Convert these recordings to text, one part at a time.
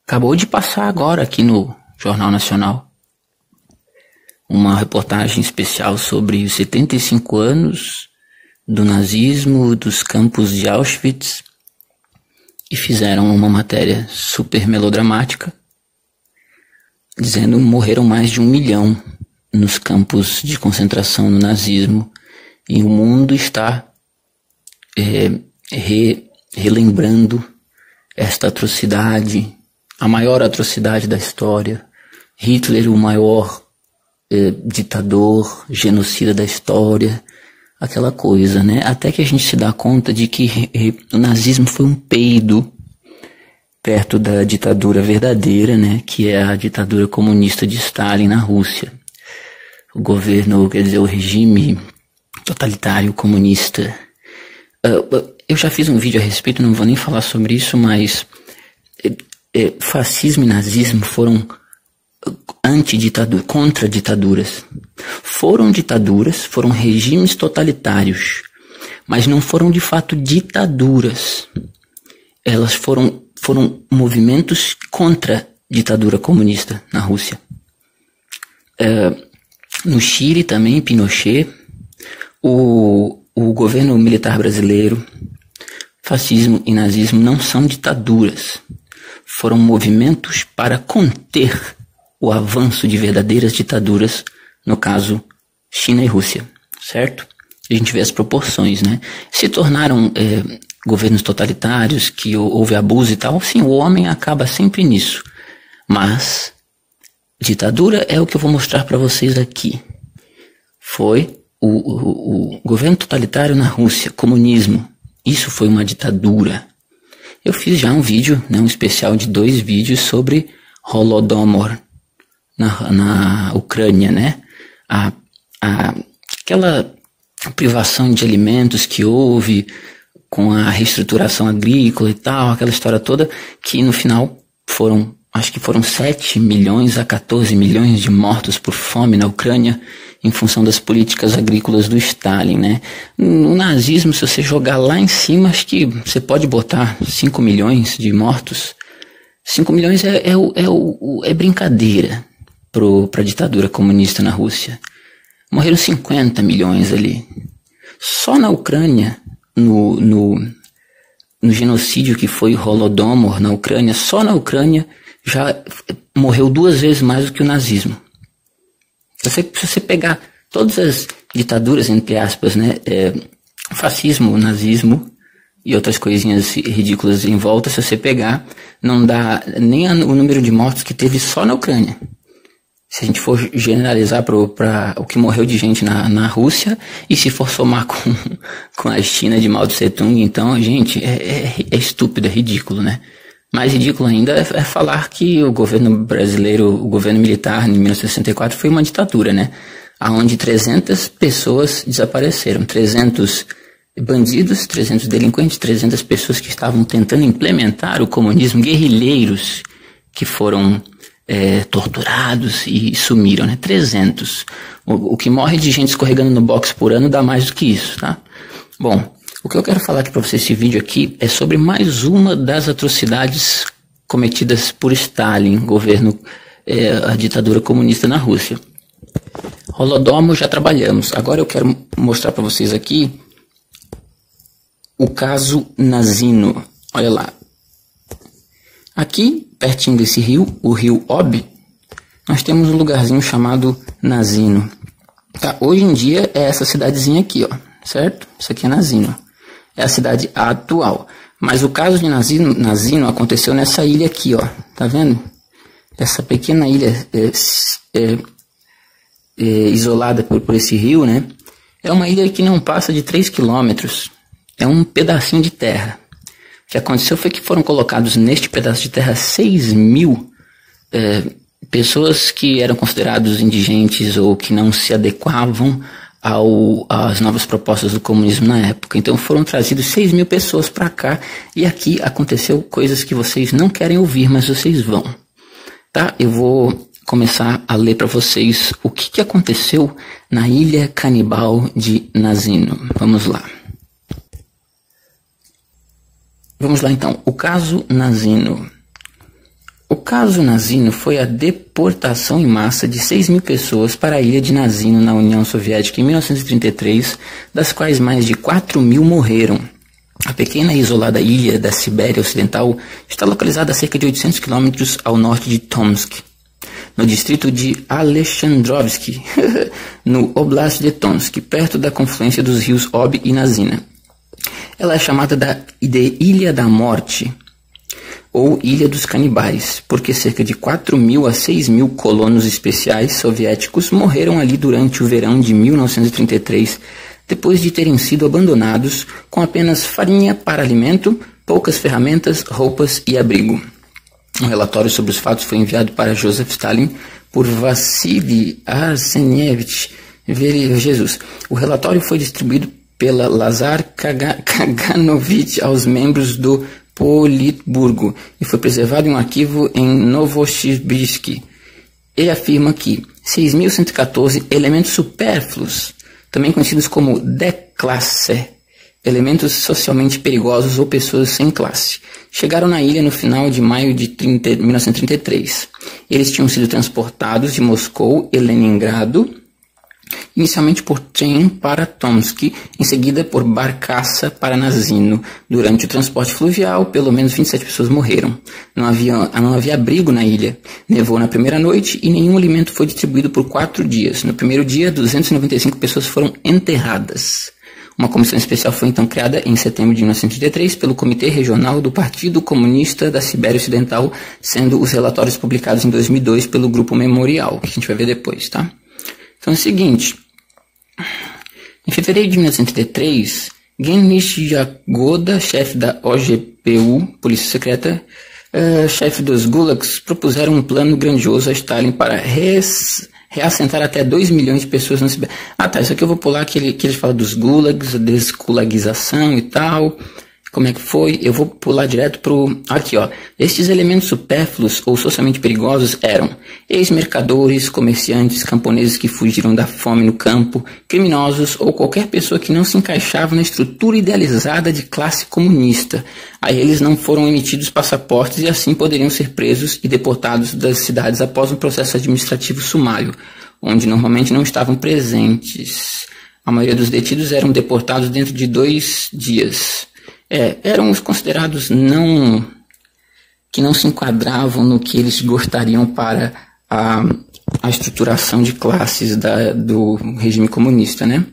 Acabou de passar agora aqui no Jornal Nacional uma reportagem especial sobre os 75 anos do nazismo, dos campos de Auschwitz, e fizeram uma matéria super melodramática, dizendo que morreram mais de 1 milhão nos campos de concentração no nazismo, e o mundo está relembrando esta atrocidade, a maior atrocidade da história. Hitler, o maior ditador, genocida da história, aquela coisa, né? Até que a gente se dá conta de que o nazismo foi um peido perto da ditadura verdadeira, né? Que é a ditadura comunista de Stalin na Rússia. O governo, quer dizer, o regime totalitário comunista. Eu já fiz um vídeo a respeito, não vou nem falar sobre isso, mas fascismo e nazismo foram antiditadura, contra ditaduras. Foram ditaduras, foram regimes totalitários, mas não foram de fato ditaduras. Elas foram movimentos contra a ditadura comunista na Rússia. No Chile também, Pinochet, o governo militar brasileiro, fascismo e nazismo não são ditaduras. Foram movimentos para conter o avanço de verdadeiras ditaduras, no caso, China e Rússia, certo? A gente vê as proporções, né? Se tornaram governos totalitários, que houve abuso e tal, sim, o homem acaba sempre nisso. Mas ditadura é o que eu vou mostrar para vocês aqui. Foi o governo totalitário na Rússia, comunismo. Isso foi uma ditadura. Eu fiz já um vídeo, né, um especial de 2 vídeos sobre Holodomor na Ucrânia, né? Aquela privação de alimentos que houve com a reestruturação agrícola e tal, aquela história toda, que no final acho que foram 7 milhões a 14 milhões de mortos por fome na Ucrânia, em função das políticas agrícolas do Stalin, né? No nazismo, se você jogar lá em cima, acho que você pode botar 5 milhões de mortos. 5 milhões é brincadeira para a ditadura comunista na Rússia. Morreram 50 milhões ali. Só na Ucrânia, no genocídio que foi Holodomor na Ucrânia, só na Ucrânia já morreu 2 vezes mais do que o nazismo. Se você pegar todas as ditaduras, entre aspas, né, fascismo, nazismo e outras coisinhas ridículas em volta, se você pegar, não dá nem o número de mortos que teve só na Ucrânia. Se a gente for generalizar para o que morreu de gente na Rússia, e se for somar com a China de Mao Tse Tung, então, gente, é estúpido, é ridículo, né? Mais ridículo ainda é falar que o governo brasileiro, o governo militar, em 1964, foi uma ditadura, né? Onde 300 pessoas desapareceram. 300 bandidos, 300 delinquentes, 300 pessoas que estavam tentando implementar o comunismo, guerrilheiros que foram torturados e sumiram, né? 300. O que morre de gente escorregando no box por ano dá mais do que isso, tá? Bom, o que eu quero falar aqui para vocês, esse vídeo aqui, é sobre mais uma das atrocidades cometidas por Stalin, governo, a ditadura comunista na Rússia. Holodomor já trabalhamos. Agora eu quero mostrar para vocês aqui o caso Nazino. Olha lá. Aqui, pertinho desse rio, o rio Ob, nós temos um lugarzinho chamado Nazino. Tá? Hoje em dia é essa cidadezinha aqui, ó, certo? Isso aqui é Nazino. É a cidade atual. Mas o caso de Nazino aconteceu nessa ilha aqui, ó. Tá vendo? Essa pequena ilha isolada por esse rio, né? É uma ilha que não passa de 3 quilômetros. É um pedacinho de terra. O que aconteceu foi que foram colocados neste pedaço de terra 6 mil pessoas que eram considerados indigentes ou que não se adequavam às novas propostas do comunismo na época. Então foram trazidos 6 mil pessoas para cá, e aqui aconteceu coisas que vocês não querem ouvir, mas vocês vão. Tá? Eu vou começar a ler para vocês o que aconteceu na ilha canibal de Nazino. Vamos lá. Vamos lá então. O caso Nazino. O caso Nazino foi a deportação em massa de 6.000 pessoas para a ilha de Nazino, na União Soviética, em 1933, das quais mais de 4.000 morreram. A pequena e isolada ilha da Sibéria Ocidental está localizada a cerca de 800 quilômetros ao norte de Tomsk, no distrito de Alexandrovsk, no Oblast de Tomsk, perto da confluência dos rios Ob e Nazina. Ela é chamada de Ilha da Morte, ou Ilha dos Canibais, porque cerca de 4.000 a 6.000 colonos especiais soviéticos morreram ali durante o verão de 1933, depois de terem sido abandonados com apenas farinha para alimento, poucas ferramentas, roupas e abrigo. Um relatório sobre os fatos foi enviado para Joseph Stalin por Vassily Arsenievich Jesus. O relatório foi distribuído pela Lazar Kaganovich aos membros do Politburgo e foi preservado em um arquivo em Novosibirsk. Ele afirma que 6.114 elementos supérfluos, também conhecidos como déclasse, elementos socialmente perigosos ou pessoas sem classe, chegaram na ilha no final de maio de 1933. Eles tinham sido transportados de Moscou e Leningrado, inicialmente por trem para Tomsk, em seguida por barcaça para Nazino. Durante o transporte fluvial, pelo menos 27 pessoas morreram. Não havia abrigo na ilha. Nevou na primeira noite e nenhum alimento foi distribuído por 4 dias. No primeiro dia, 295 pessoas foram enterradas. Uma comissão especial foi então criada em setembro de 1933 pelo Comitê Regional do Partido Comunista da Sibéria Ocidental, sendo os relatórios publicados em 2002 pelo Grupo Memorial, que a gente vai ver depois, tá? Então é o seguinte, em fevereiro de 1933, Genrich Yagoda, chefe da OGPU, Polícia Secreta, chefe dos Gulags, propuseram um plano grandioso a Stalin para reassentar até 2 milhões de pessoas na Sibéria. Ah tá, isso aqui eu vou pular que eles falam dos Gulags, a desgulagização e tal. Como é que foi? Eu vou pular direto pro... Aqui, ó. Estes elementos supérfluos ou socialmente perigosos eram ex-mercadores, comerciantes, camponeses que fugiram da fome no campo, criminosos ou qualquer pessoa que não se encaixava na estrutura idealizada de classe comunista. A eles não foram emitidos passaportes e assim poderiam ser presos e deportados das cidades após um processo administrativo sumário, onde normalmente não estavam presentes. A maioria dos detidos eram deportados dentro de 2 dias. Eram os considerados que não se enquadravam no que eles gostariam para a estruturação de classes do regime comunista, né?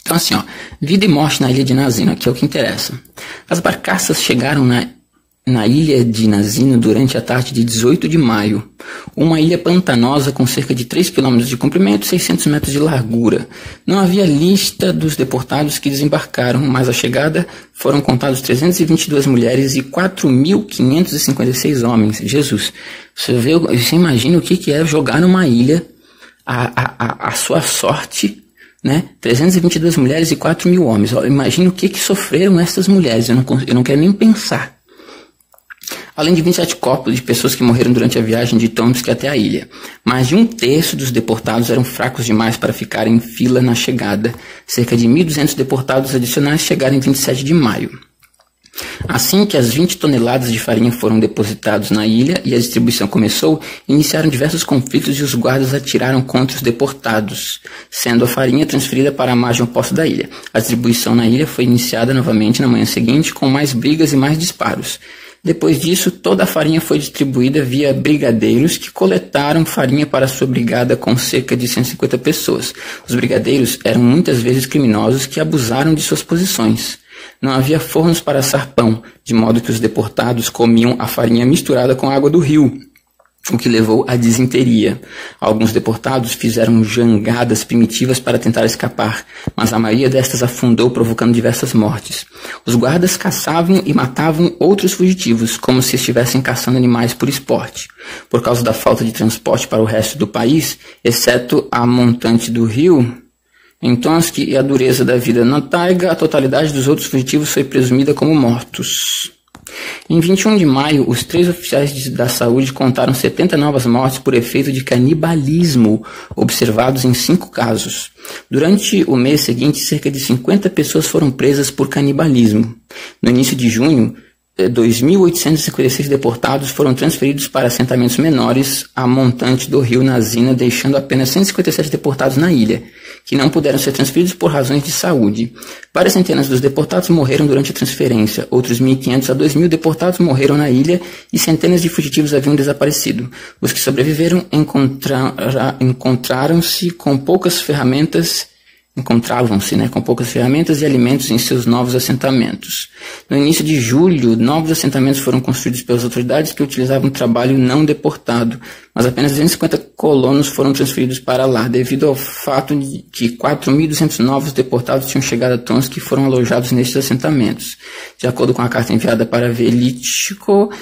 Então assim, ó, vida e morte na ilha de Nazino, aqui é o que interessa. As barcaças chegaram na ilha de Nazino durante a tarde de 18 de maio, uma ilha pantanosa com cerca de 3 km de comprimento e 600 metros de largura. Não havia lista dos deportados que desembarcaram, mas à chegada foram contados 322 mulheres e 4.556 homens. Jesus, você imagina o que é jogar numa ilha a sua sorte, né? 322 mulheres e 4.000 homens. Imagina o que sofreram essas mulheres, eu não quero nem pensar. Além de 27 corpos de pessoas que morreram durante a viagem de Tomsk até a ilha. Mais de 1/3 dos deportados eram fracos demais para ficarem em fila na chegada. Cerca de 1.200 deportados adicionais chegaram em 27 de maio. Assim que as 20 toneladas de farinha foram depositados na ilha e a distribuição começou, iniciaram diversos conflitos e os guardas atiraram contra os deportados, sendo a farinha transferida para a margem oposta da ilha. A distribuição na ilha foi iniciada novamente na manhã seguinte, com mais brigas e mais disparos. Depois disso, toda a farinha foi distribuída via brigadeiros que coletaram farinha para sua brigada com cerca de 150 pessoas. Os brigadeiros eram muitas vezes criminosos que abusaram de suas posições. Não havia fornos para assar pão, de modo que os deportados comiam a farinha misturada com a água do rio, o que levou à disenteria. Alguns deportados fizeram jangadas primitivas para tentar escapar, mas a maioria destas afundou, provocando diversas mortes. Os guardas caçavam e matavam outros fugitivos, como se estivessem caçando animais por esporte. Por causa da falta de transporte para o resto do país, exceto a montante do rio, em Tomsk e a dureza da vida na taiga, a totalidade dos outros fugitivos foi presumida como mortos. Em 21 de maio, os 3 oficiais da saúde contaram 70 novas mortes por efeito de canibalismo, observados em 5 casos. Durante o mês seguinte, cerca de 50 pessoas foram presas por canibalismo. No início de junho, 2.856 deportados foram transferidos para assentamentos menores a montante do rio Nazina, deixando apenas 157 deportados na ilha, que não puderam ser transferidos por razões de saúde. Várias centenas dos deportados morreram durante a transferência, outros 1.500 a 2.000 deportados morreram na ilha e centenas de fugitivos haviam desaparecido. Os que sobreviveram encontravam-se com poucas ferramentas e alimentos em seus novos assentamentos. No início de julho, novos assentamentos foram construídos pelas autoridades que utilizavam trabalho não deportado, mas apenas 250 colonos foram transferidos para lá, devido ao fato de que 4.200 novos deportados tinham chegado a Tomsk e foram alojados nestes assentamentos. De acordo com a carta enviada para Velitchko,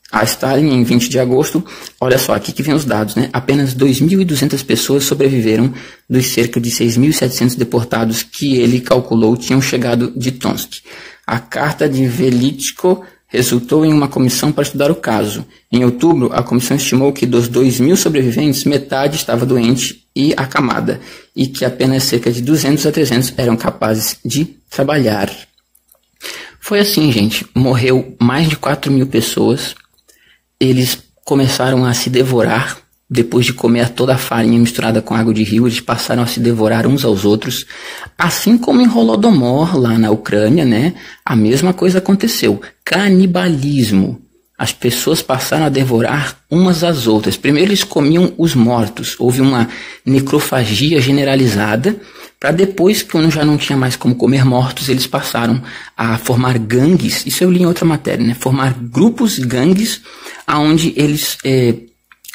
a Stalin, em 20 de agosto, olha só, aqui que vem os dados, né? Apenas 2.200 pessoas sobreviveram dos cerca de 6.700 deportados que ele calculou tinham chegado de Tomsk. A carta de Velitchko resultou em uma comissão para estudar o caso. Em outubro, a comissão estimou que dos 2.000 sobreviventes, metade estava doente e acamada, e que apenas cerca de 200 a 300 eram capazes de trabalhar. Foi assim, gente. Morreu mais de 4.000 pessoas. Eles começaram a se devorar, depois de comer toda a farinha misturada com água de rio, eles passaram a se devorar uns aos outros, assim como em Holodomor, lá na Ucrânia, né? A mesma coisa aconteceu, canibalismo. As pessoas passaram a devorar umas às outras. Primeiro eles comiam os mortos, houve uma necrofagia generalizada, para depois, quando já não tinha mais como comer mortos, eles passaram a formar gangues, isso eu li em outra matéria, né? Formar grupos, gangues, onde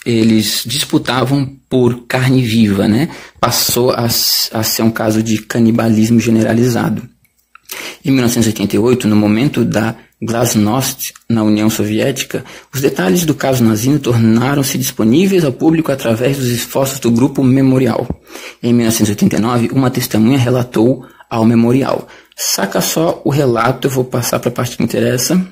eles disputavam por carne viva, né? Passou a ser um caso de canibalismo generalizado. Em 1988, no momento da Glasnost na União Soviética, os detalhes do caso nazino tornaram-se disponíveis ao público através dos esforços do Grupo Memorial. Em 1989, uma testemunha relatou ao Memorial. Saca só o relato, eu vou passar para a parte que interessa.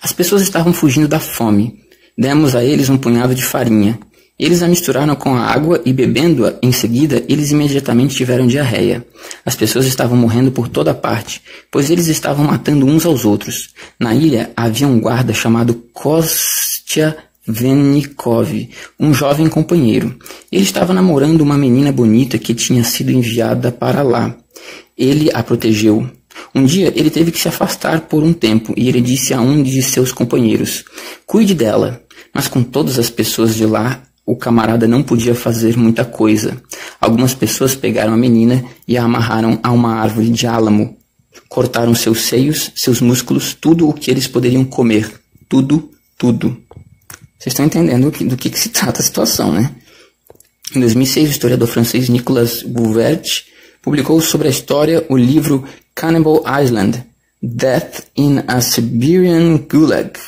As pessoas estavam fugindo da fome. Demos a eles um punhado de farinha. Eles a misturaram com a água e, bebendo-a em seguida, eles imediatamente tiveram diarreia. As pessoas estavam morrendo por toda parte, pois eles estavam matando uns aos outros. Na ilha havia um guarda chamado Kostya Vennikov, um jovem companheiro. Ele estava namorando uma menina bonita que tinha sido enviada para lá. Ele a protegeu. Um dia ele teve que se afastar por um tempo e ele disse a um de seus companheiros: "Cuide dela." Mas com todas as pessoas de lá, o camarada não podia fazer muita coisa. Algumas pessoas pegaram a menina e a amarraram a uma árvore de álamo. Cortaram seus seios, seus músculos, tudo o que eles poderiam comer. Tudo, tudo. Vocês estão entendendo do que se trata a situação, né? Em 2006, o historiador francês Nicolas Bouvert publicou sobre a história o livro Cannibal Island, Death in a Siberian Gulag,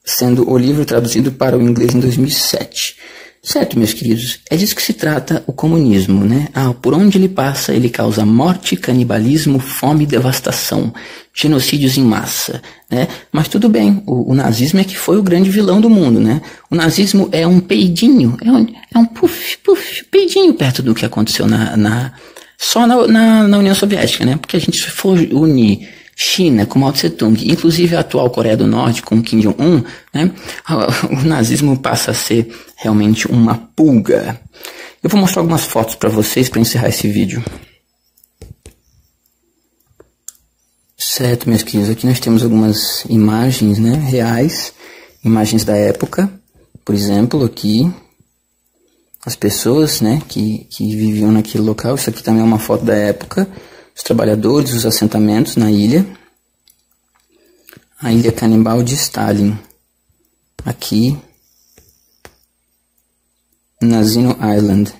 sendo o livro traduzido para o inglês em 2007. Certo, meus queridos? É disso que se trata o comunismo, né? Por onde ele passa, ele causa morte, canibalismo, fome e devastação, genocídios em massa, né? Mas tudo bem, o nazismo é que foi o grande vilão do mundo, né? O nazismo é um peidinho, é um peidinho perto do que aconteceu só na União Soviética, né? Porque a gente for unir China com Mao Tse-tung, inclusive a atual Coreia do Norte com Kim Jong-un, né? O nazismo passa a ser realmente uma pulga. Eu vou mostrar algumas fotos para vocês para encerrar esse vídeo. Certo, meus queridos, aqui nós temos algumas imagens, né, reais, imagens da época. Por exemplo, aqui as pessoas, né, que viviam naquele local. Isso aqui também é uma foto da época. Os trabalhadores, os assentamentos na ilha. A ilha canibal de Stalin. Aqui. Nazino Island.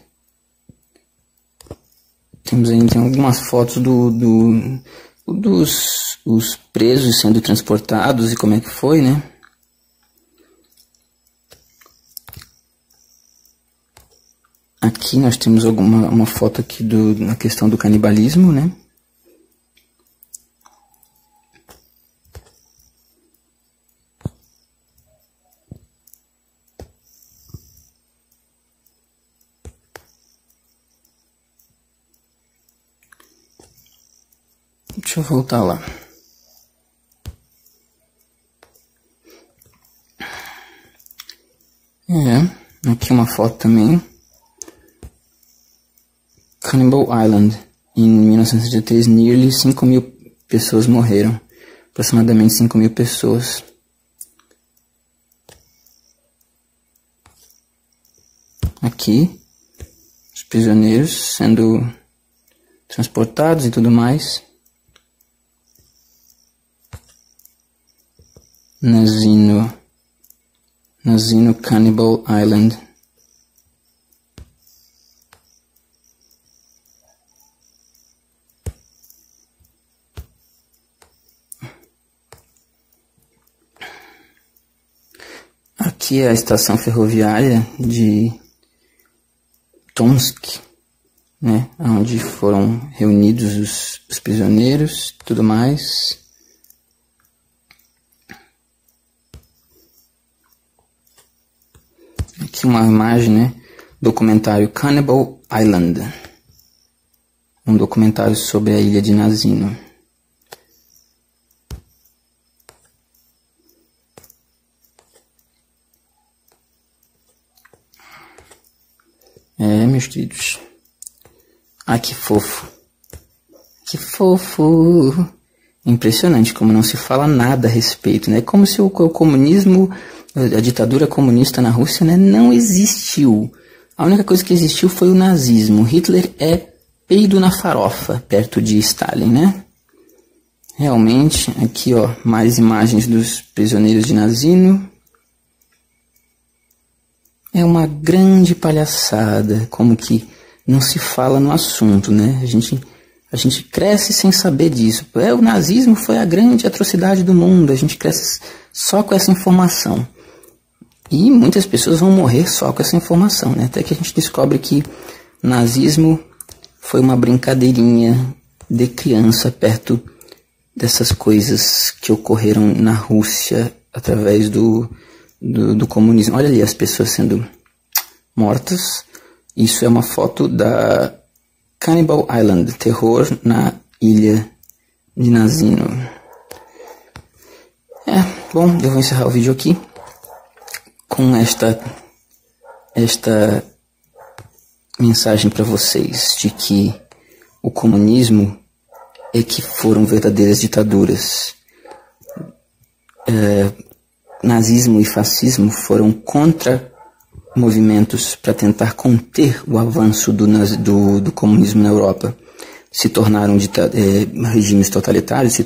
Temos ainda algumas fotos dos presos sendo transportados e como é que foi, né? Aqui nós temos uma foto aqui na questão do canibalismo, né? Deixa eu voltar lá. Aqui uma foto também. Cannibal Island. Em 1963, nearly 5.000 pessoas morreram. Aproximadamente 5.000 pessoas. Aqui, os prisioneiros sendo transportados e tudo mais. Nazino Cannibal Island. Aqui é a estação ferroviária de Tomsk, né, onde foram reunidos os prisioneiros e tudo mais. Aqui uma imagem, né, documentário Cannibal Island, um documentário sobre a ilha de Nazino. Meus queridos. Ah, que fofo. Que fofo. Impressionante como não se fala nada a respeito, né? Como se o comunismo, a ditadura comunista na Rússia, né, não existiu. A única coisa que existiu foi o nazismo. Hitler é peido na farofa, perto de Stalin, né? Realmente, aqui ó, mais imagens dos prisioneiros de Nazino. É uma grande palhaçada, como que não se fala no assunto, né? A gente cresce sem saber disso. O nazismo foi a grande atrocidade do mundo, a gente cresce só com essa informação. E muitas pessoas vão morrer só com essa informação, né? Até que a gente descobre que nazismo foi uma brincadeirinha de criança perto dessas coisas que ocorreram na Rússia através do comunismo. Olha ali as pessoas sendo mortas. Isso é uma foto da Cannibal Island, terror na ilha de Nazino. Bom, eu vou encerrar o vídeo aqui com esta mensagem para vocês de que o comunismo é que foram verdadeiras ditaduras. Nazismo e fascismo foram contra movimentos para tentar conter o avanço do comunismo na Europa. Se tornaram regimes totalitários,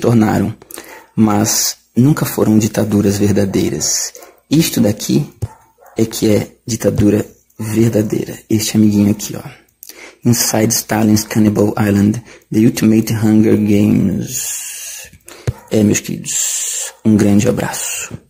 mas nunca foram ditaduras verdadeiras. Isto daqui é que é ditadura verdadeira. Este amiguinho aqui, ó. Inside Stalin's Cannibal Island, The Ultimate Hunger Games. Meus queridos, um grande abraço.